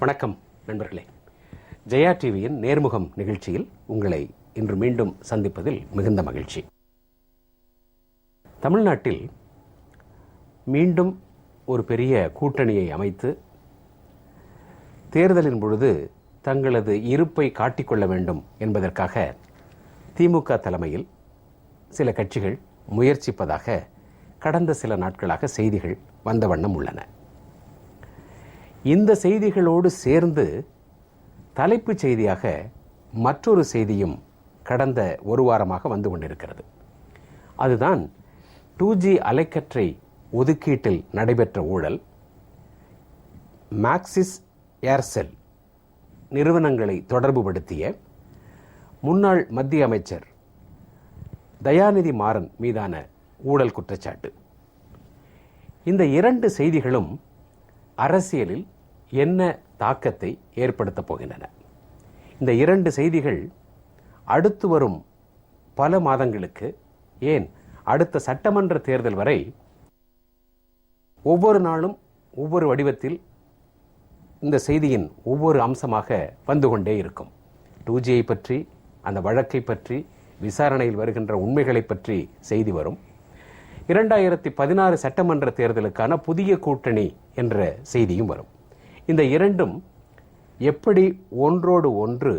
வணக்கம் நண்பர்களே. ஜெயா டிவியின் நேர்முகம் நிகழ்ச்சியில் உங்களை இன்று மீண்டும் சந்திப்பதில் மிகுந்த மகிழ்ச்சி. தமிழ்நாட்டில் மீண்டும் ஒரு பெரிய கூட்டணியை அமைத்து தேர்தலின் பொழுது தங்களது இருப்பை காட்டிக்கொள்ள வேண்டும் என்பதற்காக திமுக தலைமையில் சில கட்சிகள் முயற்சிப்பதாக கடந்த சில நாட்களாக செய்திகள் வந்த வண்ணம் உள்ளன. இந்த செய்திகளோடு சேர்ந்து தலைப்புச் செய்தியாக மற்றொரு செய்தியும் கடந்த ஒரு வாரமாக வந்து கொண்டிருக்கிறது. அதுதான் 2G அலைக்கற்றை ஒதுக்கீட்டில் நடைபெற்ற ஊழல், மேக்சிஸ் ஏர்செல் நிறுவனங்களை தொடர்புபடுத்திய முன்னாள் மத்திய அமைச்சர் தயாநிதி மாறன் மீதான ஊழல் குற்றச்சாட்டு. இந்த இரண்டு செய்திகளும் அரசியலில் என்ன தாக்கத்தை ஏற்படுத்தப் போகின்றன? இந்த இரண்டு செய்திகள் அடுத்து வரும் பல மாதங்களுக்கு, ஏன் அடுத்த சட்டமன்ற தேர்தல் வரை ஒவ்வொரு நாளும் ஒவ்வொரு வடிவத்தில் இந்த செய்தியின் ஒவ்வொரு அம்சமாக வந்து கொண்டே இருக்கும். 2Gயை பற்றி, அந்த வழக்கை பற்றி, விசாரணையில் வருகின்ற உண்மைகளை பற்றி செய்தி வரும். 2016 சட்டமன்ற தேர்தலுக்கான புதிய கூட்டணி என்ற செய்தியும் வரும். இந்த இரண்டும் எப்படி ஒன்றோடு ஒன்று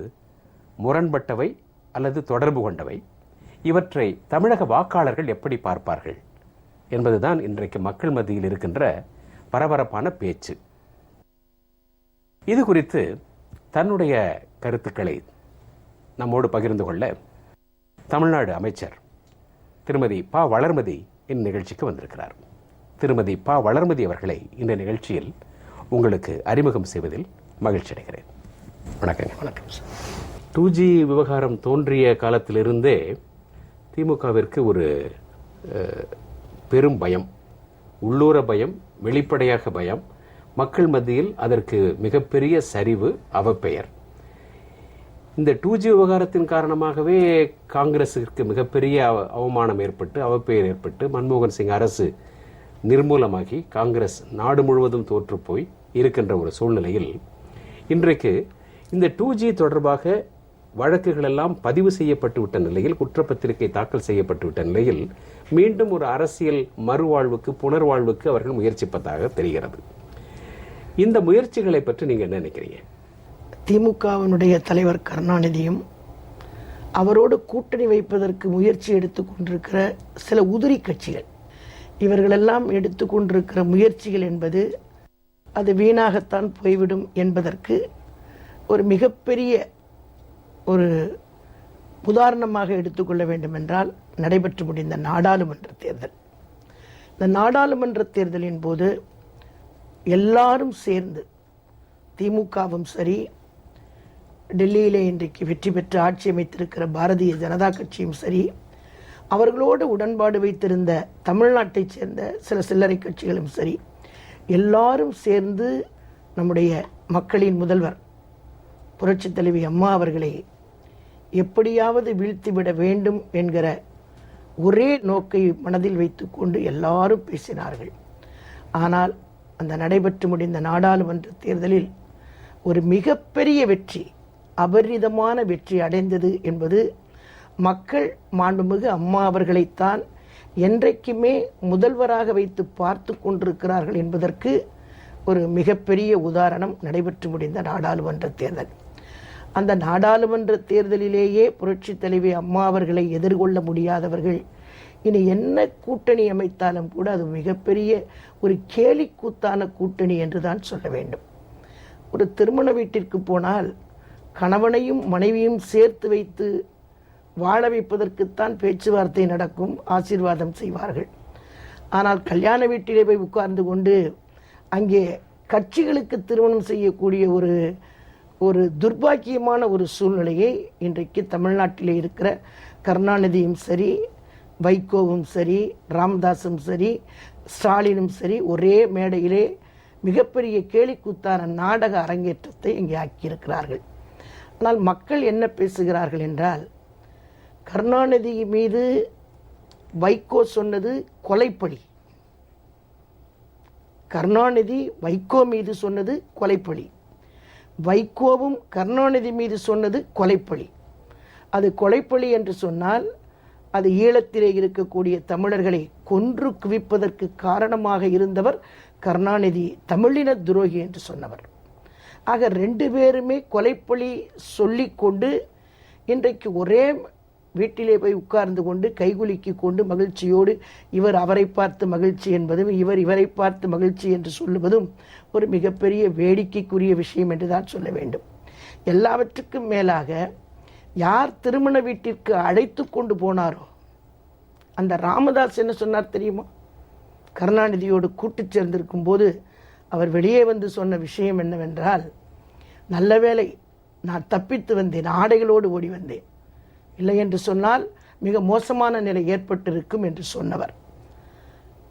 முரண்பட்டவை அல்லது தொடர்பு கொண்டவை, இவற்றை தமிழக வாக்காளர்கள் எப்படி பார்ப்பார்கள் என்பதுதான் இன்றைக்கு மக்கள் மத்தியில் இருக்கின்ற பரபரப்பான பேச்சு. இது குறித்து தன்னுடைய கருத்துக்களை நம்மோடு பகிர்ந்து கொள்ள தமிழ்நாடு அமைச்சர் திருமதி ப. வளர்மதி இந்த நிகழ்ச்சிக்கு வந்திருக்கிறார். திருமதி ப. வளர்மதி அவர்களை இந்த நிகழ்ச்சியில் உங்களுக்கு அறிமுகம் செய்வதில் மகிழ்ச்சி அடைகிறேன். வணக்கங்க. வணக்கம் சார். 2G விவகாரம் தோன்றிய காலத்திலிருந்தே திமுகவிற்கு ஒரு பெரும் பயம், உள்ளூர பயம், வெளிப்படையாக பயம், மக்கள் மத்தியில் அதற்கு மிகப்பெரிய சரிவு, அவப்பெயர். இந்த 2G விவகாரத்தின் காரணமாகவே காங்கிரசுக்கு மிகப்பெரிய அவமானம் ஏற்பட்டு, அவப்பெயர் ஏற்பட்டு, மன்மோகன் சிங் அரசு நிர்மூலமாகி காங்கிரஸ் நாடு முழுவதும் தோற்றுப்போய் இருக்கின்ற ஒரு சூழ்நிலையில் இன்றைக்கு இந்த 2G தொடர்பாக வழக்குகள் எல்லாம் பதிவு செய்யப்பட்டு விட்ட நிலையில், குற்றப்பத்திரிகை தாக்கல் செய்யப்பட்டு விட்ட நிலையில் மீண்டும் ஒரு அரசியல் மறுவாழ்வுக்கு, புனர்வாழ்வுக்கு அவர்கள் முயற்சிப்பதாக தெரிகிறது. இந்த முயற்சிகளை பற்றி நீங்க என்ன நினைக்கிறீங்க? திமுகவினுடைய தலைவர் கருணாநிதியும் அவரோடு கூட்டணி வைப்பதற்கு முயற்சி எடுத்துக்கொண்டிருக்கிற சில உதிரி கட்சிகள், இவர்களெல்லாம் எடுத்துக்கொண்டிருக்கிற முயற்சிகள் என்பது அது வீணாகத்தான் போய்விடும் என்பதற்கு ஒரு மிகப்பெரிய ஒரு உதாரணமாக எடுத்துக்கொள்ள வேண்டும் என்றால் நடைபெற்று முடிந்த நாடாளுமன்ற தேர்தல். இந்த நாடாளுமன்ற தேர்தலின் போது எல்லாரும் சேர்ந்து, திமுகவும் சரி, டெல்லியிலே இன்றைக்கு வெற்றி பெற்று ஆட்சி அமைத்திருக்கிற பாரதிய ஜனதா கட்சியும் சரி, அவர்களோடு உடன்பாடு வைத்திருந்த தமிழ்நாட்டைச் சேர்ந்த சில சில்லறை கட்சிகளும் சரி, எல்லாரும் சேர்ந்து நம்முடைய மக்களின் முதல்வர் புரட்சித் தலைவி அம்மா அவர்களை எப்படியாவது வீழ்த்திவிட வேண்டும் என்கிற ஒரே நோக்கை மனதில் வைத்துக்கொண்டு எல்லாரும் பேசினார்கள். ஆனால் அந்த நடைபெற்று முடிந்த நாடாளுமன்ற தேர்தலில் ஒரு மிகப்பெரிய வெற்றி, அபரிதமான வெற்றி அடைந்தது என்பது மக்கள் மாண்புமிகு அம்மா அவர்களைத்தான் என்றைக்குமே முதல்வராக வைத்து பார்த்து கொண்டிருக்கிறார்கள் என்பதற்கு ஒரு மிகப்பெரிய உதாரணம் நடைபெற்று முடிந்த நாடாளுமன்ற தேர்தல். அந்த நாடாளுமன்ற தேர்தலிலேயே புரட்சி தலைவி அம்மா அவர்களை எதிர்கொள்ள முடியாதவர்கள் இனி என்ன கூட்டணி அமைத்தாலும் கூட அது மிகப்பெரிய ஒரு கேலிக்கூத்தான கூட்டணி என்றுதான் சொல்ல வேண்டும். ஒரு திருமண வீட்டிற்கு போனால் கணவனையும் மனைவியும் சேர்த்து வைத்து வாழ வைப்பதற்குத்தான் பேச்சுவார்த்தை நடக்கும், ஆசீர்வாதம் செய்வார்கள். ஆனால் கல்யாண வீட்டிலே போய் உட்கார்ந்து கொண்டு அங்கே கட்சிகளுக்கு திருமணம் செய்யக்கூடிய ஒரு துர்பாக்கியமான ஒரு சூழ்நிலையை இன்றைக்கு தமிழ்நாட்டிலே இருக்கிற கருணாநிதியும் சரி, வைகோவும் சரி, ராமதாஸும் சரி, ஸ்டாலினும் சரி ஒரே மேடையிலே மிகப்பெரிய கேலிக்கூத்தான நாடக அரங்கேற்றத்தை இங்கே ஆக்கியிருக்கிறார்கள். ஆனால் மக்கள் என்ன பேசுகிறார்கள் என்றால், கருணாநிதி மீது வைகோ சொன்னது கொலைப்பழி, கருணாநிதி வைகோ மீது சொன்னது கொலைப்பழி. வைகோவும் கருணாநிதி மீது சொன்னது கொலைப்பழி. அது கொலைப்பழி என்று சொன்னால் அது ஈழத்திலே இருக்கக்கூடிய தமிழர்களை கொன்று குவிப்பதற்கு காரணமாக இருந்தவர் கருணாநிதி, தமிழின துரோகி என்று சொன்னவர். ஆக ரெண்டு பேருமே கொலைப்பழி சொல்லிக்கொண்டு இன்றைக்கு ஒரே வீட்டிலே போய் உட்கார்ந்து கொண்டு கைகுலுக்கி கொண்டு மகிழ்ச்சியோடு இவர் அவரை பார்த்து மகிழ்ச்சி என்பதும் இவர் இவரை பார்த்து மகிழ்ச்சி என்று சொல்லுவதும் ஒரு மிகப்பெரிய வேடிக்கைக்குரிய விஷயம் என்று தான் சொல்ல வேண்டும். எல்லாவற்றுக்கும் மேலாக யார் திருமண வீட்டிற்கு அழைத்து கொண்டு போனாரோ அந்த ராமதாஸ் என்ன சொன்னார் தெரியுமா? கருணாநிதியோடு கூட்டு சேர்ந்திருக்கும் போது அவர் வெளியே வந்து சொன்ன விஷயம் என்னவென்றால், நல்ல வேளை நான் தப்பித்து வந்தேன், ஆடைகளோடு ஓடி வந்தேன், இல்லை என்று சொன்னால் மிக மோசமான நிலை ஏற்பட்டிருக்கும் என்று சொன்னவர்.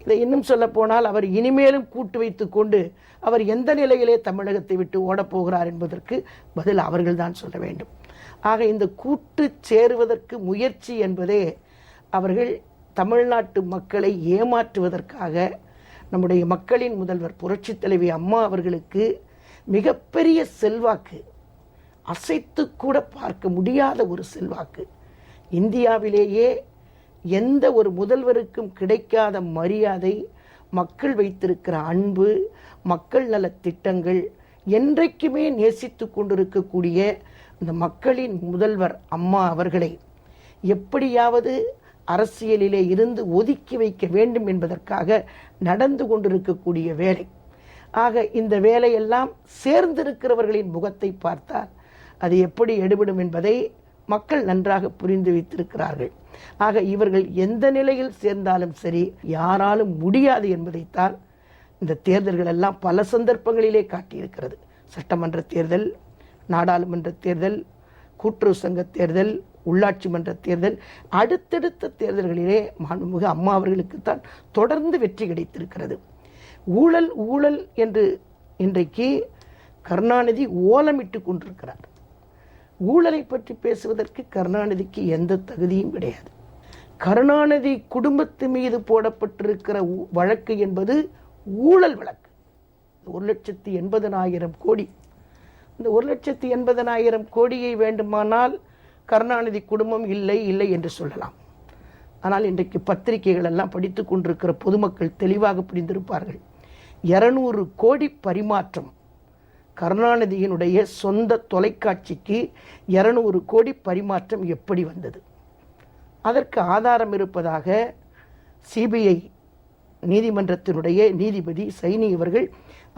இதை இன்னும் சொல்ல போனால் அவர் இனிமேலும் கூட்டு வைத்து கொண்டு அவர் எந்த நிலையிலே தமிழகத்தை விட்டு ஓடப்போகிறார் என்பதற்கு பதில் அவர்கள்தான் சொல்ல வேண்டும். ஆக இந்த கூட்டு சேருவதற்கு முயற்சி என்பதே அவர்கள் தமிழ்நாட்டு மக்களை ஏமாற்றுவதற்காக நம்முடைய மக்களின் முதல்வர் புரட்சித் தலைவி அம்மா அவர்களுக்கு மிகப்பெரிய செல்வாக்கு, அசைத்து கூட பார்க்க முடியாத ஒரு செல்வாக்கு, இந்தியாவிலேயே எந்த ஒரு முதல்வருக்கும் கிடைக்காத மரியாதை, மக்கள் வைத்திருக்கிற அன்பு, மக்கள் நல திட்டங்கள், என்றைக்குமே நேசித்து கொண்டிருக்கக்கூடிய இந்த மக்களின் முதல்வர் அம்மா அவர்களை எப்படியாவது அரசியலிலே இருந்து ஒதுக்கி வைக்க வேண்டும் என்பதற்காக நடந்து கொண்டிருக்கக்கூடிய வேலை. ஆக இந்த வேலையெல்லாம் சேர்ந்திருக்கிறவர்களின் முகத்தை பார்த்தால் அது எப்படி எடுபடும் என்பதை மக்கள் நன்றாக புரிந்து வைத்திருக்கிறார்கள். ஆக இவர்கள் எந்த நிலையில் சேர்ந்தாலும் சரி, யாராலும் முடியாது என்பதைத்தான் இந்த தேர்தல்கள் எல்லாம் பல சந்தர்ப்பங்களிலே காட்டியிருக்கிறது. சட்டமன்ற தேர்தல், நாடாளுமன்ற தேர்தல், கூட்டுறவு சங்க தேர்தல், உள்ளாட்சி மன்ற தேர்தல், அடுத்தடுத்த தேர்தல்களிலே மாண்புமிகு அம்மா அவர்களுக்குத்தான் தொடர்ந்து வெற்றி கிடைத்திருக்கிறது. ஊழல் ஊழல் என்று இன்றைக்கு கருணாநிதி ஓலமிட்டு கொண்டிருக்கிறார். ஊழலை பற்றி பேசுவதற்கு கருணாநிதிக்கு எந்த தகுதியும் கிடையாது. கருணாநிதி குடும்பத்து மீது போடப்பட்டிருக்கிற வழக்கு என்பது ஊழல் வழக்கு. 1,80,000 கோடி. இந்த 1,80,000 கோடியை வேண்டுமானால் கருணாநிதி குடும்பம் இல்லை இல்லை என்று சொல்லலாம். ஆனால் இன்றைக்கு பத்திரிகைகள் எல்லாம் படித்து கொண்டிருக்கிற பொதுமக்கள் தெளிவாக புரிந்திருப்பார்கள். 200 கோடி பரிமாற்றம், கருணாநிதியினுடைய சொந்த தொலைக்காட்சிக்கு 200 கோடி பரிமாற்றம் எப்படி வந்தது? அதற்கு ஆதாரம் இருப்பதாக சிபிஐ நீதிமன்றத்தினுடைய நீதிபதி சைனி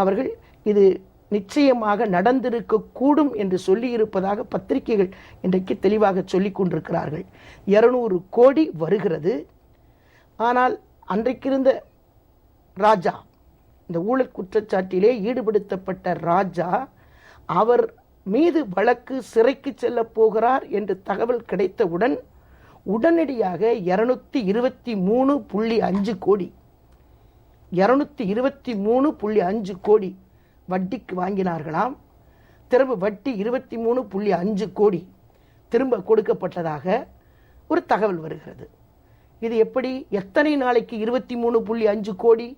அவர்கள் இது நிச்சயமாக நடந்திருக்கக்கூடும் என்று சொல்லியிருப்பதாக பத்திரிகைகள் இன்றைக்கு தெளிவாக சொல்லிக் கொண்டிருக்கிறார்கள். 200 கோடி வருகிறது. ஆனால் அன்றைக்கிருந்த ராஜா, இந்த ஊழல் குற்றச்சாட்டிலே ஈடுபடுத்தப்பட்ட ராஜா, அவர் மீது வழக்கு சிறைக்கு செல்ல போகிறார் என்று தகவல் கிடைத்தவுடன் உடனடியாக 223.5 கோடி 223.5 கோடி வட்டிக்கு வாங்கினார்களாம். திரும்ப வட்டி 23.5 கோடி திரும்ப கொடுக்கப்பட்டதாக ஒரு தகவல் வருகிறது. இது எப்படி? எத்தனை நாளைக்கு 23.5 கோடி?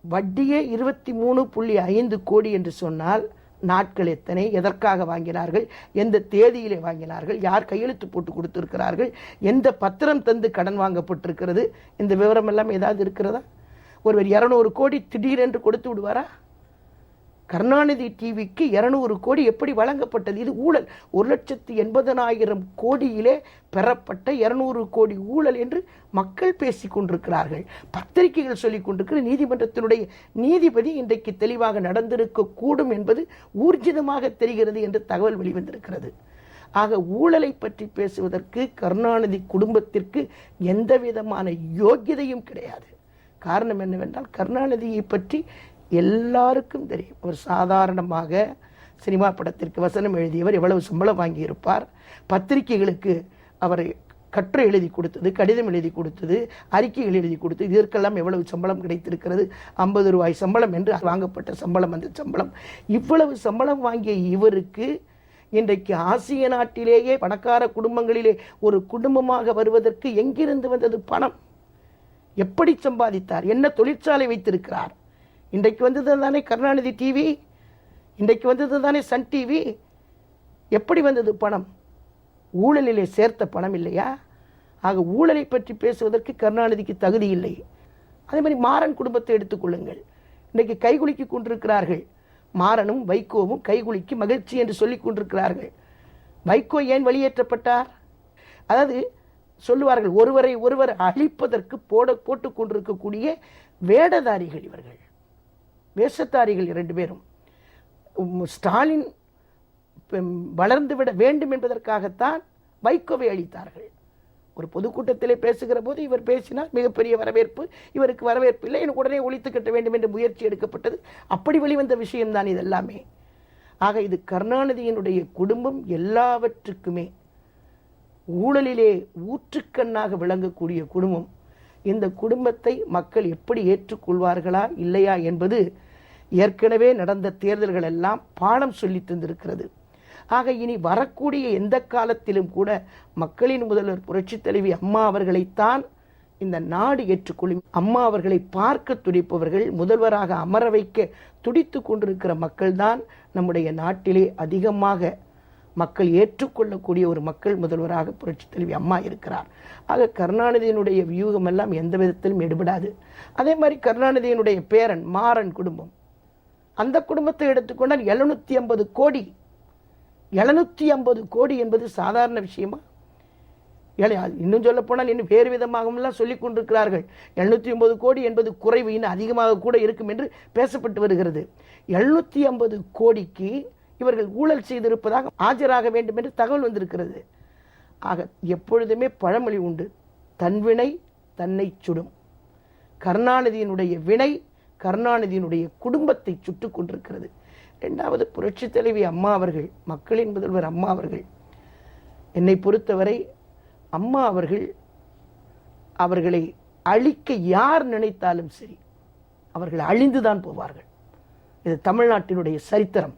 வட்டியே 23.5 கோடி என்று சொன்னால் நாட்கள் எத்தனை? எதற்காக வாங்கினார்கள்? எந்த தேதியிலே வாங்கினார்கள்? யார் கையெழுத்து போட்டு கொடுத்திருக்கிறார்கள்? எந்த பத்திரம் தந்து கடன் வாங்கப்பட்டிருக்கிறது? இந்த விவரம் எல்லாம் ஏதாவது இருக்கிறதா? ஒருவர் 200 கோடி திடீரென்று கொடுத்து விடுவாரா? கருணாநிதி டிவிக்கு 200 கோடி எப்படி வழங்கப்பட்டது? இது ஊழல். 1,80,000 கோடியிலே பெறப்பட்ட 200 கோடி ஊழல் என்று மக்கள் பேசிக் கொண்டிருக்கிறார்கள், பத்திரிகைகள் சொல்லிக் கொண்டிருக்கிற. நீதிமன்றத்தினுடைய நீதிபதி இன்றைக்கு தெளிவாக நடந்திருக்க கூடும் என்பது ஊர்ஜிதமாக தெரிகிறது என்று தகவல் வெளிவந்திருக்கிறது. ஆக ஊழலை பற்றி பேசுவதற்கு கருணாநிதி குடும்பத்திற்கு எந்த விதமான யோக்கியதையும் கிடையாது. காரணம் என்னவென்றால், கருணாநிதியை பற்றி எல்லாருக்கும் தெரியும். அவர் சாதாரணமாக சினிமா படத்திற்கு வசனம் எழுதியவர், எவ்வளவு சம்பளம் வாங்கியிருப்பார், பத்திரிகைகளுக்கு அவரை கட்டுரை எழுதி கொடுத்தது, கடிதம் எழுதி கொடுத்தது, அறிக்கைகள் எழுதி கொடுத்தது, இதற்கெல்லாம் எவ்வளவு சம்பளம் கிடைத்திருக்கிறது. 50 ரூபாய் சம்பளம் என்று வாங்கப்பட்ட சம்பளம். அந்த சம்பளம், இவ்வளவு சம்பளம் வாங்கிய இவருக்கு இன்றைக்கு ஆசிய நாட்டிலேயே பணக்கார குடும்பங்களிலே ஒரு குடும்பமாக வருவதற்கு எங்கிருந்து வந்தது பணம்? எப்படி சம்பாதித்தார்? என்ன தொழிற்சாலை வைத்திருக்கிறார்? இன்றைக்கு வந்தது தானே கருணாநிதி டிவி. இன்றைக்கு வந்தது தானே சன் டிவி. எப்படி வந்தது பணம்? ஊழலிலே சேர்த்த பணம் இல்லையா? ஆக ஊழலை பற்றி பேசுவதற்கு கருணாநிதிக்கு தகுதி இல்லை. அதே மாதிரி மாறன் குடும்பத்தை எடுத்துக்கொள்ளுங்கள். இன்றைக்கு கைகுலுக்கி கொண்டிருக்கிறார்கள். மாறனும் வைகோவும் கைகுலுக்கி மகிழ்ச்சி என்று சொல்லிக் கொண்டிருக்கிறார்கள். வைகோ ஏன் வெளியேற்றப்பட்டார்? அதாவது சொல்லுவார்கள், ஒருவரை ஒருவர் அழிப்பதற்கு போட்டுக் கொண்டிருக்கக்கூடிய வேடதாரிகள் இவர்கள், வேஷத்தாரிகள் 2 பேரும். ஸ்டாலின் வளர்ந்துவிட வேண்டும் என்பதற்காகத்தான் வைகோவை அழித்தார்கள். ஒரு பொதுக்கூட்டத்திலே பேசுகிற போது இவர் பேசினால் மிகப்பெரிய வரவேற்பு, இவருக்கு வரவேற்பு இல்லை, எனக்கு உடனே ஒழித்து கட்ட வேண்டும் என்ற முயற்சி எடுக்கப்பட்டது. அப்படி வெளிவந்த விஷயம்தான் இதெல்லாமே. ஆக இது கருணாநிதியினுடைய குடும்பம் எல்லாவற்றுக்குமே ஊழலிலே ஊற்றுக்கண்ணாக விளங்கக்கூடிய குடும்பம். இந்த குடும்பத்தை மக்கள் எப்படி ஏற்றுக்கொள்வார்களா இல்லையா என்பது ஏற்கனவே நடந்த தேர்தல்கள் எல்லாம் பாடம் சொல்லி தந்திருக்கிறது. ஆக இனி வரக்கூடிய எந்த காலத்திலும் கூட மக்களின் முதல்வர் புரட்சித் தலைவி அம்மா அவர்களைத்தான் இந்த நாடு ஏற்றுக்கொள்ளும். அம்மா அவர்களை பார்க்க துடிப்பவர்கள், முதல்வராக அமர வைக்க துடித்து கொண்டிருக்கிற மக்கள்தான் நம்முடைய நாட்டிலே அதிகமாக மக்கள் ஏற்றுக்கொள்ளக்கூடிய ஒரு மக்கள் முதல்வராக புரட்சித் தலைவி அம்மா இருக்கிறார். ஆக கருணாநிதியினுடைய வியூகம் எல்லாம் எந்த விதத்திலும் எடுபடாது. அதே மாதிரி கருணாநிதியினுடைய பேரன் மாறன் குடும்பம், அந்த குடும்பத்தை எடுத்துக்கொண்டால் 750 கோடி. 750 கோடி என்பது சாதாரண விஷயமா? இன்னும் சொல்ல போனால் இன்னும் வேறு விதமாகலாம் சொல்லிக் கொண்டிருக்கிறார்கள். 750 கோடி என்பது குறைவு, இன்னும் அதிகமாக கூட இருக்கும் என்று பேசப்பட்டு வருகிறது. 750 கோடிக்கு இவர்கள் ஊழல் செய்திருப்பதாக ஆஜராக வேண்டும் என்று தகவல் வந்திருக்கிறது. ஆக எப்பொழுதுமே பழமொழி உண்டு, தன்வினை தன்னை சுடும். கருணாநிதியினுடைய வினை கருணாநிதியினுடைய குடும்பத்தை சுட்டுக் கொண்டிருக்கிறது. 2வது புரட்சித் தலைவி அம்மா அவர்கள், மக்களின் முதல்வர் அம்மா அவர்கள், என்னை பொறுத்தவரை அம்மா அவர்கள் அவர்களை அழிக்க யார் நினைத்தாலும் சரி அவர்கள் அழிந்துதான் போவார்கள். இது தமிழ்நாட்டினுடைய சரித்திரம்,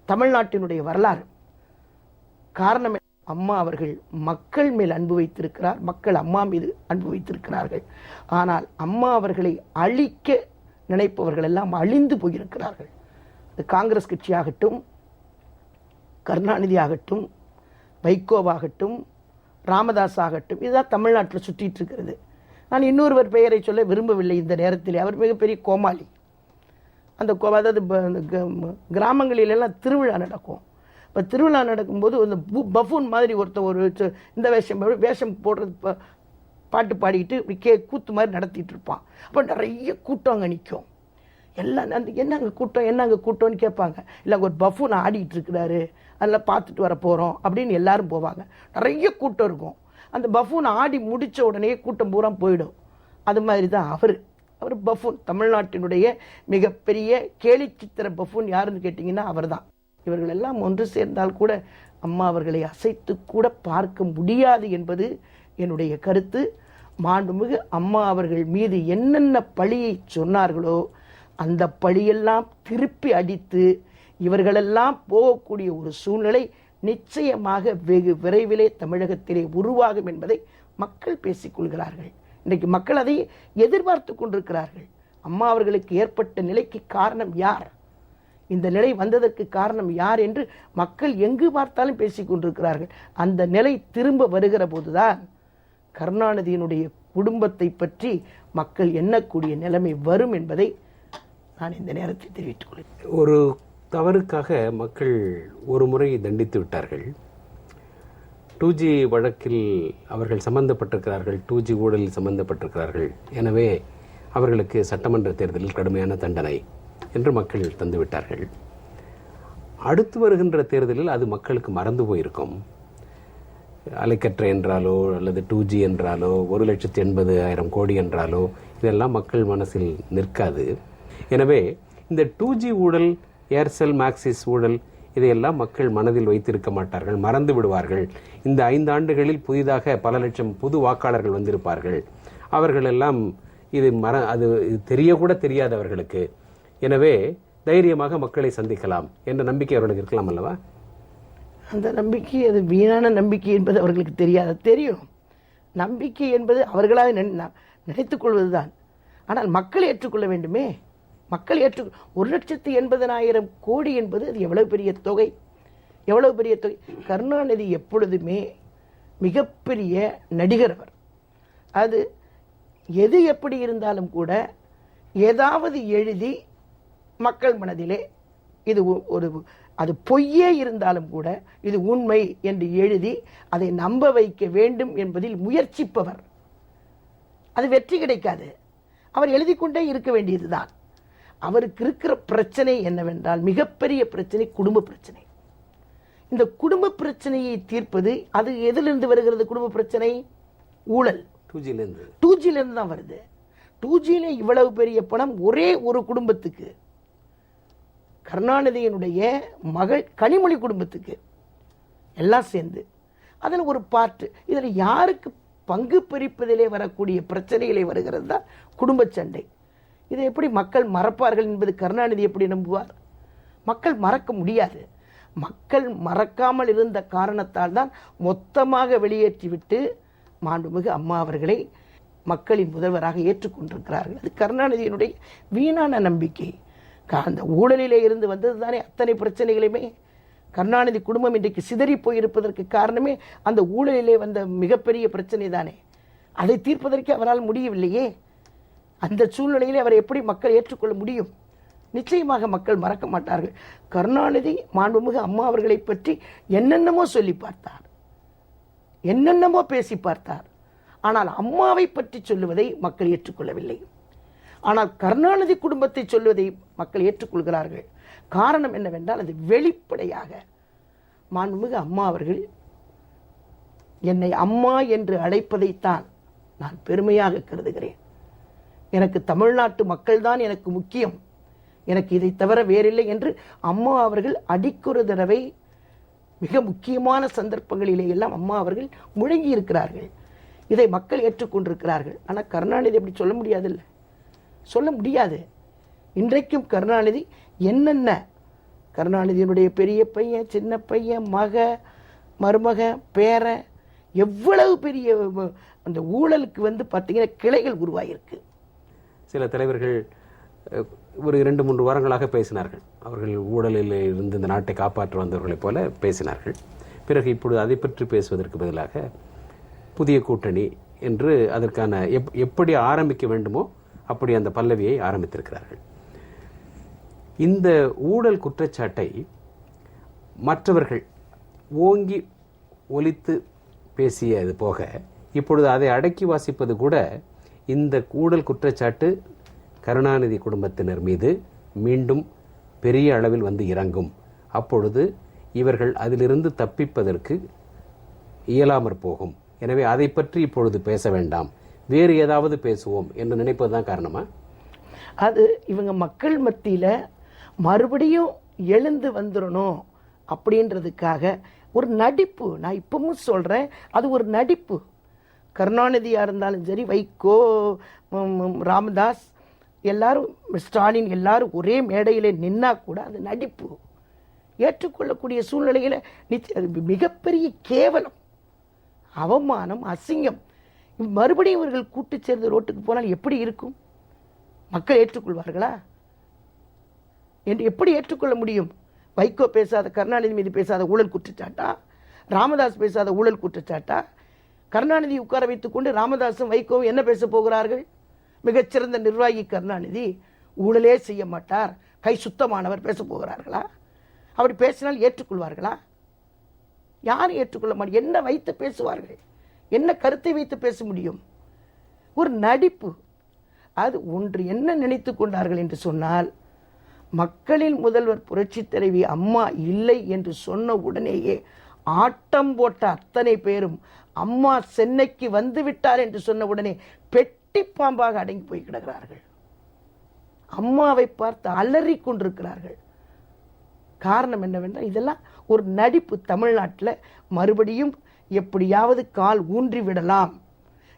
தமிழ்நாட்டினுடைய வரலாறு. காரணம், அம்மா அவர்கள் மக்கள் மேல் அன்பு வைத்திருக்கிறார், மக்கள் அம்மா மீது அன்பு வைத்திருக்கிறார்கள். ஆனால் அம்மா அவர்களை அழிக்க நினைப்பவர்கள் எல்லாம் அழிந்து போயிருக்கிறார்கள். காங்கிரஸ் கட்சியாகட்டும், கருணாநிதி ஆகட்டும், வைகோவாகட்டும், ராமதாஸ் ஆகட்டும், இதுதான் தமிழ்நாட்டில் சுற்றிட்டு இருக்கிறது. நான் இன்னொருவர் பெயரை சொல்ல விரும்பவில்லை இந்த நேரத்தில். அவர் மிகப்பெரிய கோமாளி. அந்த அதாவது கிராமங்களிலெல்லாம் திருவிழா நடக்கும். இப்போ திருவிழா நடக்கும்போது அந்த பஃபூன் மாதிரி ஒரு இந்த வேஷம் போடுறது, பாட்டு பாடிக்கிட்டு கூத்து மாதிரி நடத்திட்டு இருப்பான். அப்போ நிறைய கூட்டம் அங்கே நிற்கும். எல்லாம் அந்த என்னங்க கூட்டம்னு கேட்பாங்க. இல்லை ஒரு பஃபூன் ஆடிட்டு இருக்கிறாரு, அதில் பார்த்துட்டு வர போகிறோம் அப்படின்னு எல்லாரும் போவாங்க. நிறைய கூட்டம் இருக்கும். அந்த பஃபூன் ஆடி முடித்த உடனே கூட்டம் பூரா போயிடும். அது மாதிரி தான் அவர் பஃபூன். தமிழ்நாட்டினுடைய மிகப்பெரிய கேலி சித்திர பஃபூன் யாருன்னு கேட்டிங்கன்னா அவர் தான். இவர்கள் எல்லாம் ஒன்று சேர்ந்தால் கூட அம்மா அவர்களை அசைத்து கூட பார்க்க முடியாது என்பது என்னுடைய கருத்து. மாண்புமிகு அம்மா அவர்கள் மீது என்னென்ன பழியை சொன்னார்களோ அந்த பழியெல்லாம் திருப்பி அடித்து இவர்களெல்லாம் போகக்கூடிய ஒரு சூழ்நிலை நிச்சயமாக வெகு விரைவிலே தமிழகத்திலே உருவாகும் என்பதை மக்கள் பேசிக்கொள்கிறார்கள். இன்றைக்கு மக்கள் அதை எதிர்பார்த்து கொண்டிருக்கிறார்கள். அம்மா அவர்களுக்கு ஏற்பட்ட நிலைக்கு காரணம் யார், இந்த நிலை வந்ததற்கு காரணம் யார் என்று மக்கள் எங்கு பார்த்தாலும் பேசிக் கொண்டிருக்கிறார்கள். அந்த நிலை திரும்ப வருகிற போதுதான் கருணாநிதியினுடைய குடும்பத்தை பற்றி மக்கள் எண்ணக்கூடிய நிலைமை வரும் என்பதை நான் இந்த நேரத்தில் தெரிவித்துக் கொள்கிறேன். ஒரு தவறுக்காக மக்கள் ஒரு முறை தண்டித்து விட்டார்கள். 2G வழக்கில் அவர்கள் சம்பந்தப்பட்டிருக்கிறார்கள், 2G ஊழலில் சம்பந்தப்பட்டிருக்கிறார்கள். எனவே அவர்களுக்கு சட்டமன்ற தேர்தலில் கடுமையான தண்டனை என்று மக்கள் தந்துவிட்டார்கள். அடுத்து வருகின்ற தேர்தலில் அது மக்களுக்கு மறந்து போயிருக்கும். அலைக்கற்றை என்றாலோ அல்லது 2G என்றாலோ 1,80,000 கோடி என்றாலோ இதெல்லாம் மக்கள் மனசில் நிற்காது. எனவே இந்த 2G ஊழல், ஏர்செல் மேக்சிஸ் ஊழல் இதையெல்லாம் மக்கள் மனதில் வைத்திருக்க மாட்டார்கள், மறந்து விடுவார்கள். இந்த 5 ஆண்டுகளில் புதிதாக பல லட்சம் புது வாக்காளர்கள் வந்திருப்பார்கள். அவர்கள் எல்லாம் அது தெரியக்கூட தெரியாது அவர்களுக்கு. எனவே தைரியமாக மக்களை சந்திக்கலாம் என்ற நம்பிக்கை அவர்களுக்கு இருக்கலாம் அல்லவா? அந்த நம்பிக்கை அது வீணான நம்பிக்கை என்பது அவர்களுக்கு தெரியாது. தெரியும், நம்பிக்கை என்பது அவர்களாக நினைத்துக் கொள்வதுதான். ஆனால் மக்கள் ஏற்றுக்கொள்ள வேண்டுமே. மக்கள் 1,80,000 கோடி என்பது அது எவ்வளவு பெரிய தொகை, எவ்வளவு பெரிய தொகை. கருணாநிதி எப்பொழுதுமே மிகப்பெரிய நடிகர். அவர் அது எது எப்படி இருந்தாலும் கூட ஏதாவது எழுதி மக்கள் மனதிலே இது அது பொய்யே இருந்தாலும் கூட இது உண்மை என்று எழுதி அதை நம்ப வைக்க வேண்டும் என்பதில் முயற்சிப்பவர். அது வெற்றி கிடைக்காது. அவர் எழுதி கொண்டே இருக்க வேண்டியதுதான். அவருக்கு இருக்கிற பிரச்சனை என்னவென்றால், மிகப்பெரிய பிரச்சனை குடும்ப பிரச்சனை. இந்த குடும்ப பிரச்சனையை தீர்ப்பது அது எதிலிருந்து வருகிறது? குடும்ப பிரச்சனை ஊழல். 2Gலேருந்து தான் வருது. 2Gல இவ்வளவு பெரிய பணம் ஒரே ஒரு குடும்பத்துக்கு, கருணாநிதியினுடைய மகள் கனிமொழி குடும்பத்துக்கு எல்லாம் சேர்ந்து அதில் ஒரு பார்ட்டு. இதில் யாருக்கு பங்கு பிரிப்பதிலே வரக்கூடிய பிரச்சனைகளே வருகிறது தான் குடும்ப சண்டை. இதை எப்படி மக்கள் மறப்பார்கள் என்பது கருணாநிதி எப்படி நம்புவார்? மக்கள் மறக்க முடியாது. மக்கள் மறக்காமல் இருந்த காரணத்தால் தான் மொத்தமாக வெளியேற்றிவிட்டு மாண்புமிகு அம்மா அவர்களை மக்களின் முதல்வராக ஏற்றுக்கொண்டிருக்கிறார்கள். அது கருணாநிதியினுடைய வீணான நம்பிக்கை. அந்த ஊழலிலே இருந்து வந்தது தானே அத்தனை பிரச்சனைகளுமே. கருணாநிதி குடும்பம் இன்றைக்கு சிதறி போயிருப்பதற்கு காரணமே அந்த ஊழலிலே வந்த மிகப்பெரிய பிரச்சனை தானே. அதை தீர்ப்பதற்கு அவரால் முடியவில்லையே. அந்த சூழ்நிலையிலே அவரை எப்படி மக்கள் ஏற்றுக்கொள்ள முடியும்? நிச்சயமாக மக்கள் மறக்க மாட்டார்கள். கருணாநிதி மாண்புமிகு அம்மா அவர்களை பற்றி என்னென்னமோ சொல்லி பார்த்தார், என்னென்னமோ பேசி பார்த்தார். ஆனால் அம்மாவை பற்றி சொல்லுவதை மக்கள் ஏற்றுக்கொள்ளவில்லை. ஆனால் கருணாநிதி குடும்பத்தை சொல்வதை மக்கள் ஏற்றுக்கொள்கிறார்கள். காரணம் என்னவென்றால், அது வெளிப்படையாக மாண்புமிகு அம்மா அவர்கள் என்னை அம்மா என்று அழைப்பதைத்தான் நான் பெருமையாக கருதுகிறேன். எனக்கு தமிழ்நாட்டு மக்கள்தான் எனக்கு முக்கியம், எனக்கு இதை தவிர வேறில்லை என்று அம்மா அவர்கள் அடிக்கொரு தடவை மிக முக்கியமான சந்தர்ப்பங்களிலே எல்லாம் அம்மா அவர்கள் முழங்கி இருக்கிறார்கள். இதை மக்கள் ஏற்றுக்கொண்டிருக்கிறார்கள். ஆனால் கருணாநிதி அப்படி சொல்ல முடியாதில்லை, சொல்ல முடியாது. இன்றைக்கும் கருணாநிதி என்னென்ன, கருணாநிதியினுடைய பெரிய பையன், சின்ன பையன், மருமக, பேரன், எவ்வளவு பெரிய அந்த ஊழலுக்கு பார்த்தீங்கன்னா கிளைகள் உருவாகியிருக்கு. சில தலைவர்கள் ஒரு 2-3 வாரங்களாக பேசினார்கள். அவர்கள் ஊழலில் இருந்து இந்த நாட்டை காப்பாற்ற வந்தவர்களைப் போல பேசினார்கள். பிறகு இப்பொழுது அதை பற்றி பேசுவதற்கு பதிலாக புதிய கூட்டணி என்று அதற்கான எப்படி ஆரம்பிக்க வேண்டுமோ அப்படி அந்த பல்லவியை ஆரம்பித்திருக்கிறார்கள். இந்த ஊழல் குற்றச்சாட்டை மற்றவர்கள் ஓங்கி ஒலித்து பேசியது போக இப்பொழுது அதை அடக்கி வாசிப்பது கூட இந்த ஊழல் குற்றச்சாட்டு கருணாநிதி குடும்பத்தினர் மீது மீண்டும் பெரிய அளவில் வந்து இறங்கும். அப்பொழுது இவர்கள் அதிலிருந்து தப்பிப்பதற்கு இயலாமற் போகும். எனவே அதை பற்றி இப்பொழுது பேச வேண்டாம், வேறு ஏதாவது பேசுவோம் என்று நினைப்பதுதான் காரணமா? அது இவங்க மக்கள் மத்தியில் மறுபடியும் எழுந்து வந்துடணும் அப்படின்றதுக்காக ஒரு நடிப்பு. நான் இப்பவும் சொல்கிறேன், அது ஒரு நடிப்பு. கருணாநிதியாக இருந்தாலும் சரி, வைகோ, ராமதாஸ், எல்லாரும், ஸ்டாலின், எல்லாரும் ஒரே மேடையில் நின்னா கூட அது நடிப்பு. ஏற்றுக்கொள்ளக்கூடிய சூழ்நிலையில் மிகப்பெரிய கேவலம், அவமானம், அசிங்கம். மறுபடியும் இவர்கள் கூட்டு சேர்ந்து ரோட்டுக்கு போனால் எப்படி இருக்கும்? மக்கள் ஏற்றுக்கொள்வார்களா என்று எப்படி ஏற்றுக்கொள்ள முடியும்? வைகோ பேசாத, கருணாநிதி மீது பேசாத ஊழல் குற்றச்சாட்டா? ராமதாஸ் பேசாத ஊழல் குற்றச்சாட்டா? கருணாநிதி உட்கார வைத்துக் கொண்டு ராமதாஸும் வைகோவும் என்ன பேச போகிறார்கள்? மிகச்சிறந்த நிர்வாகி கருணாநிதி, ஊழலே செய்ய மாட்டார், கை சுத்தமானவர் பேச போகிறார்களா? அப்படி பேசினால் ஏற்றுக்கொள்வார்களா? யாரும் ஏற்றுக்கொள்ள மாட்டார். என்ன வைத்து பேசுவார்கள்? என்ன கருத்தை வைத்து பேச முடியும்? ஒரு நடிப்பு. அது ஒன்று என்ன நினைத்து கொண்டார்கள் என்று சொன்னால், மக்களின் முதல்வர் புரட்சித் தலைவி அம்மா இல்லை என்று சொன்ன உடனேயே ஆட்டம் போட்ட அத்தனை பேரும் அம்மா சென்னைக்கு வந்து விட்டார் என்று சொன்ன உடனே பெட்டி பாம்பாக அடங்கி போய் கிடக்கிறார்கள். அம்மாவை பார்த்து அலறி கொண்டிருக்கிறார்கள். காரணம் என்னவென்றால், இதெல்லாம் ஒரு நடிப்பு. தமிழ்நாட்டில் மறுபடியும் எப்படியாவது கால் ஊன்றி விடலாம்,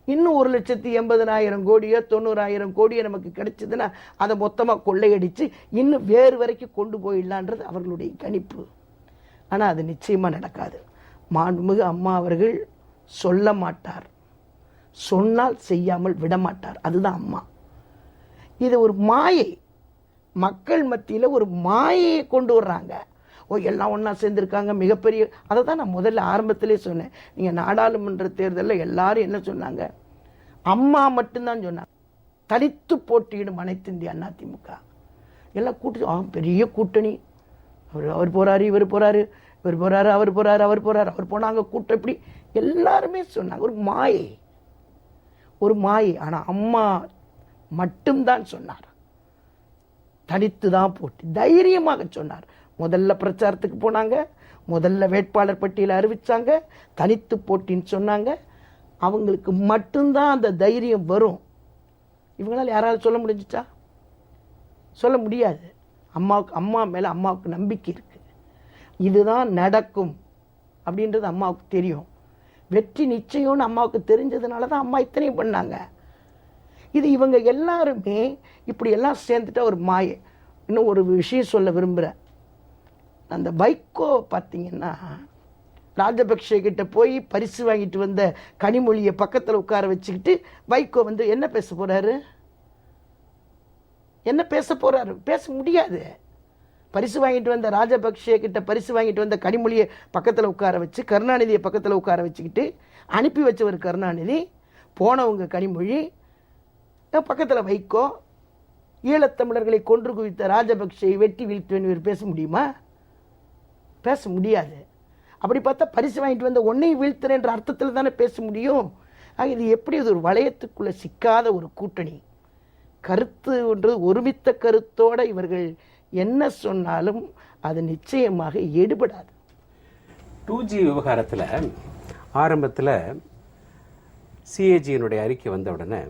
இன்னும் 1,80,000 கோடியோ 90,000 கோடியோ நமக்கு கிடைச்சதுன்னா அதை மொத்தமாக கொள்ளையடித்து இன்னும் வேறு வரைக்கும் கொண்டு போயிடலான்றது அவர்களுடைய கணிப்பு. ஆனால் அது நிச்சயமாக நடக்காது. மாண்புமிகு அம்மா அவர்கள் சொல்ல மாட்டார், சொன்னால் செய்யாமல் விடமாட்டார். அதுதான் அம்மா. இது ஒரு மாயை. மக்கள் மத்தியில் ஒரு மாயையை கொண்டு வர்றாங்க. எல்லாம் ஒன்றா சேர்ந்துருக்காங்க, மிகப்பெரிய. அதை தான் நான் முதல்ல ஆரம்பத்திலே சொன்னேன். நீங்கள் நாடாளுமன்ற தேர்தலில் எல்லாரும் என்ன சொன்னாங்க? அம்மா மட்டும்தான் சொன்னாங்க. தனித்து போட்டியிடும் அனைத்து இந்திய அதிமுக எல்லாம் கூட்டணி, பெரிய கூட்டணி. அவர் போகிறாரு, இவர் போகிறாரு, இவர் போகிறாரு, அவர் போகிறாரு, அவர் போகிறாரு, அவர் போனாங்க, கூட்டம் இப்படி எல்லாருமே சொன்னாங்க. ஒரு மாயை. ஆனால் அம்மா மட்டும்தான் சொன்னார். தனித்து தான் போட்டி, தைரியமாக சொன்னார். முதல்ல பிரச்சாரத்துக்கு போனாங்க, முதல்ல வேட்பாளர் பட்டியலை அறிவிச்சாங்க, தனித்து போட்டின்னு சொன்னாங்க. அவங்களுக்கு மட்டும்தான் அந்த தைரியம் வரும். இவங்களால் யாராவது சொல்ல முடிஞ்சிச்சா? சொல்ல முடியாது. அம்மா மேலே அம்மாவுக்கு நம்பிக்கை இருக்கு. இதுதான் நடக்கும் அப்படின்றது அம்மாவுக்கு தெரியும். வெற்றி நிச்சயம்னு அம்மாவுக்கு தெரிஞ்சதுனால தான் அம்மா இத்தனையும் பண்ணாங்க. இது இவங்க எல்லாருமே இப்படி எல்லாம் சேர்ந்துட்டா ஒரு மாயை. இன்னும் ஒரு விஷயம் சொல்ல விரும்புகிறேன். அந்த வைகோ பார்த்தீங்கன்னா, ராஜபக்ஷ கிட்ட போய் பரிசு வாங்கிட்டு வந்த கனிமொழியை பக்கத்தில் உட்கார வச்சுக்கிட்டு வைகோ என்ன பேச போறாரு? என்ன பேச போறாரு? பேச முடியாது. பரிசு வாங்கிட்டு வந்த ராஜபக்ஷ கிட்ட பரிசு வாங்கிட்டு வந்த கனிமொழியை பக்கத்தில் உட்கார வச்சு, கருணாநிதியை பக்கத்தில் உட்கார வச்சுக்கிட்டு அனுப்பி வச்சவர் கருணாநிதி, போனவங்க கனிமொழி, பக்கத்தில் வைகோ. ஈழத்தமிழர்களை கொன்று குவித்த ராஜபக்ஷை வெட்டி வீழ்த்துவேன் இவர் பேச முடியுமா? பேச முடியாது. அப்படி பார்த்தா பரிசு வாங்கிட்டு வந்த ஒன்னையும் வீழ்த்துறேன் என்ற அர்த்தத்தில் தானே பேச முடியும். இது எப்படி? அது ஒரு வளையத்துக்குள்ளே சிக்காத ஒரு கூட்டணி. கருத்து ஒன்று, ஒருமித்த கருத்தோடு இவர்கள் என்ன சொன்னாலும் அது நிச்சயமாக எடுபடாது. 2G விவகாரத்தில் ஆரம்பத்தில் சிஏஜியினுடைய அறிக்கை வந்த உடனே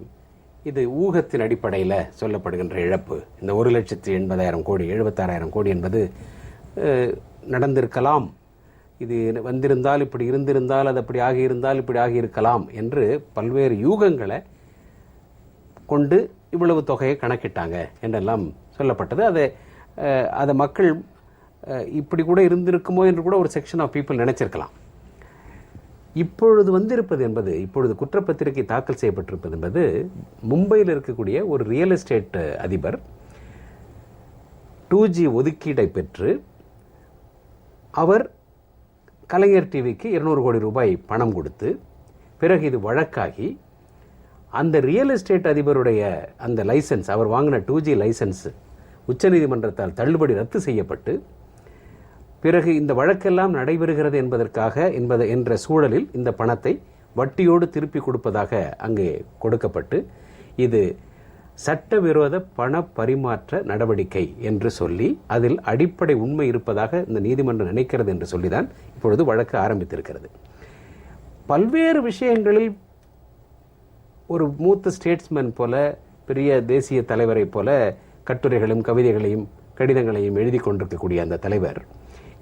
இது ஊகத்தின் அடிப்படையில் சொல்லப்படுகின்ற இழப்பு, இந்த 1,80,000 கோடி 76,000 கோடி என்பது நடந்திருக்கலாம், இது வந்திருந்தால் இப்படி இருந்திருந்தால், அது அப்படி ஆகியிருந்தால் இப்படி ஆகியிருக்கலாம் என்று பல்வேறு யூகங்களை கொண்டு இவ்வளவு தொகையை கணக்கிட்டாங்க என்றெல்லாம் சொல்லப்பட்டது. அதை மக்கள் இப்படி கூட இருந்திருக்குமோ என்று கூட ஒரு செக்ஷன் ஆஃப் பீப்புள் நினைச்சிருக்கலாம். இப்பொழுது வந்திருப்பது என்பது, இப்பொழுது குற்றப்பத்திரிகை தாக்கல் செய்யப்பட்டிருப்பது என்பது, மும்பையில் இருக்கக்கூடிய ஒரு ரியல் எஸ்டேட் அதிபர் 2G ஒதுக்கீடை பெற்று அவர் கலைஞர் டிவிக்கு 200 கோடி ரூபாய் பணம் கொடுத்து, பிறகு இது வழக்காகி அந்த ரியல் எஸ்டேட் அதிபருடைய அந்த லைசன்ஸ், அவர் வாங்கின 2G லைசன்ஸ் உச்சநீதிமன்றத்தால் தள்ளுபடி ரத்து செய்யப்பட்டு, பிறகு இந்த வழக்கெல்லாம் நடைபெறுகிறது என்ற சூழலில் இந்த பணத்தை வட்டியோடு திருப்பி கொடுப்பதாக அங்கே கொடுக்கப்பட்டு, இது சட்டவிரோத பண பரிமாற்ற நடவடிக்கை என்று சொல்லி அதில் அடிப்படை உண்மை இருப்பதாக இந்த நீதிமன்றம் நினைக்கிறது என்று சொல்லிதான் இப்பொழுது வழக்கு ஆரம்பித்திருக்கிறது. பல்வேறு விஷயங்களில் ஒரு மூத்த ஸ்டேட்ஸ்மேன் போல, பெரிய தேசிய தலைவரை போல கட்டுரைகளும் கவிதைகளையும் கடிதங்களையும் எழுதி கொண்டிருக்கக்கூடிய அந்த தலைவர்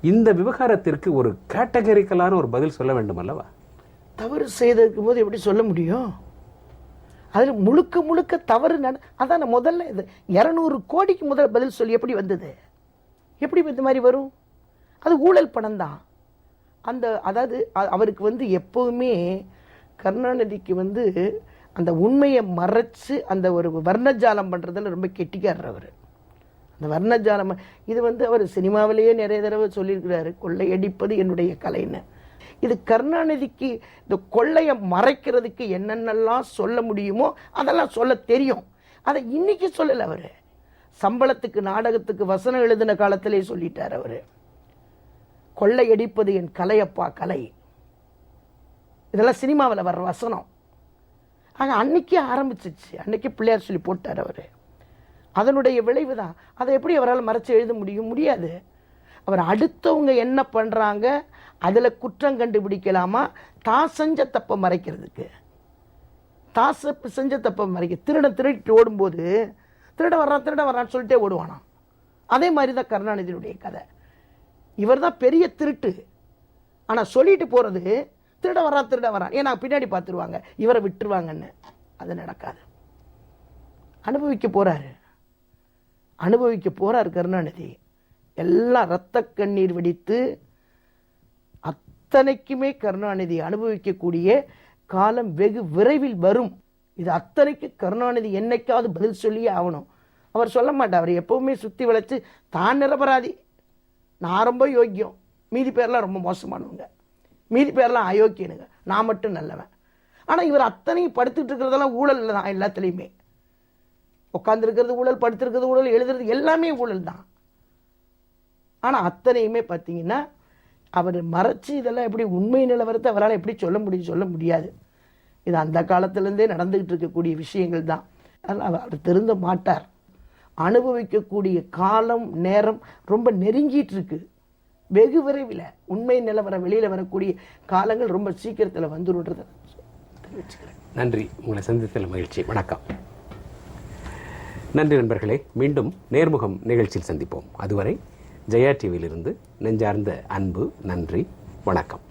இந்த விவகாரத்திற்கு ஒரு கேட்டகரிக்கலான ஒரு பதில் சொல்ல வேண்டும் அல்லவா? தவறு செய்திருக்கும் போது எப்படி சொல்ல முடியும்? அதில் முழுக்க முழுக்க தவறு அதான் முதல்ல இது 200 கோடிக்கு முதல் பதில் சொல்லி எப்படி வந்தது? எப்படி இந்த மாதிரி வரும்? அது ஊழல் பணம் தான். அதாவது அவருக்கு எப்போவுமே கருணாநிதிக்கு அந்த உண்மையை மறைச்சு அந்த ஒரு வர்ணஜாலம் பண்ணுறதுல ரொம்ப கெட்டிக்காரர் அவர். அந்த வர்ணஜாலம் இது அவர் சினிமாவிலேயே நிறைய தடவை சொல்லியிருக்கிறாரு, கொள்ளையடிப்பது என்னுடைய கலைன்னு. இது கருணாநிதிக்கு இந்த கொள்ளையை மறைக்கிறதுக்கு என்னென்னலாம் சொல்ல முடியுமோ அதெல்லாம் சொல்ல தெரியும். அதை இன்னைக்கு சொல்லலை அவர். சம்பளத்துக்கு நாடகத்துக்கு வசனம் எழுதின காலத்திலே சொல்லிட்டார் அவர். கொள்ளையடிப்பது என் கலையப்பா கலை. இதெல்லாம் சினிமாவில் வர்ற வசனம். ஆக அன்னைக்கு ஆரம்பிச்சிச்சு, அன்னைக்கு பிள்ளையார் சொல்லி போட்டார் அவர். அதனுடைய விளைவு தான். அதை எப்படி அவரால் மறைச்சு எழுத முடியாது. அவர் அடுத்தவங்க என்ன பண்ணுறாங்க அதில் குற்றம் கண்டுபிடிக்கலாமா, தான் செஞ்ச தப்பை மறைக்கிறதுக்கு. செஞ்ச தப்பை திருடிட்டு ஓடும்போது திருட வர்றான்னு சொல்லிட்டே ஓடுவானா. அதே மாதிரி தான் கருணாநிதியினுடைய கதை. இவர் தான் பெரிய திருட்டு, ஆனால் சொல்லிட்டு போகிறது திருட வரான், ஏன்னா பின்னாடி பார்த்துருவாங்க, இவரை விட்டுருவாங்கன்னு. அது நடக்காது. அனுபவிக்க போறார் கருணாநிதி. எல்லாம் இரத்த கண்ணீர் வெடித்து அத்தனைக்குமே கருணாநிதி அனுபவிக்கக்கூடிய காலம் வெகு விரைவில் வரும். இது அத்தனைக்கு கருணாநிதி என்னைக்காவது பதில் சொல்லியே ஆகணும். அவர் சொல்ல மாட்டார். அவர் எப்பவுமே சுற்றி வளைச்சு தான் நிரபராதி, நான் ரொம்ப யோக்கியம், மீதி பேர்லாம் ரொம்ப மோசமானவங்க, மீதி பேர்லாம் அயோக்கியனுங்க, நான் மட்டும் நல்லவன். ஆனால் இவர் அத்தனையும் படுத்துட்டு இருக்கிறதெல்லாம் ஊழல் தான். எல்லாத்துலேயுமே உட்காந்துருக்கிறது ஊழல், படுத்திருக்கிறது ஊழல், எழுதுறது எல்லாமே ஊழல் தான். ஆனால் அத்தனையுமே பார்த்தீங்கன்னா அவர் மறைச்சு இதெல்லாம் எப்படி உண்மை நிலவரத்தை அவரால் எப்படி சொல்ல முடியாது. இது அந்த காலத்திலேருந்தே நடந்துகிட்டு இருக்கக்கூடிய விஷயங்கள் தான். அதனால் அவர் திருந்த மாட்டார். அனுபவிக்கக்கூடிய காலம் நேரம் ரொம்ப நெருங்கிட்டு இருக்கு. வெகு விரைவில் உண்மை நிலவரம் வெளியில் வரக்கூடிய காலங்கள் ரொம்ப சீக்கிரத்தில் வந்துடுன்றதை தெரிவிச்சுக்கிறேன். நன்றி. உங்களை சந்தித்ததில் மகிழ்ச்சி. வணக்கம். நன்றி நண்பர்களே. மீண்டும் நேர்முகம் நிகழ்ச்சியில் சந்திப்போம். அதுவரை ஜெயா டிவியிலிருந்து நெஞ்சார்ந்த அன்பு, நன்றி, வணக்கம்.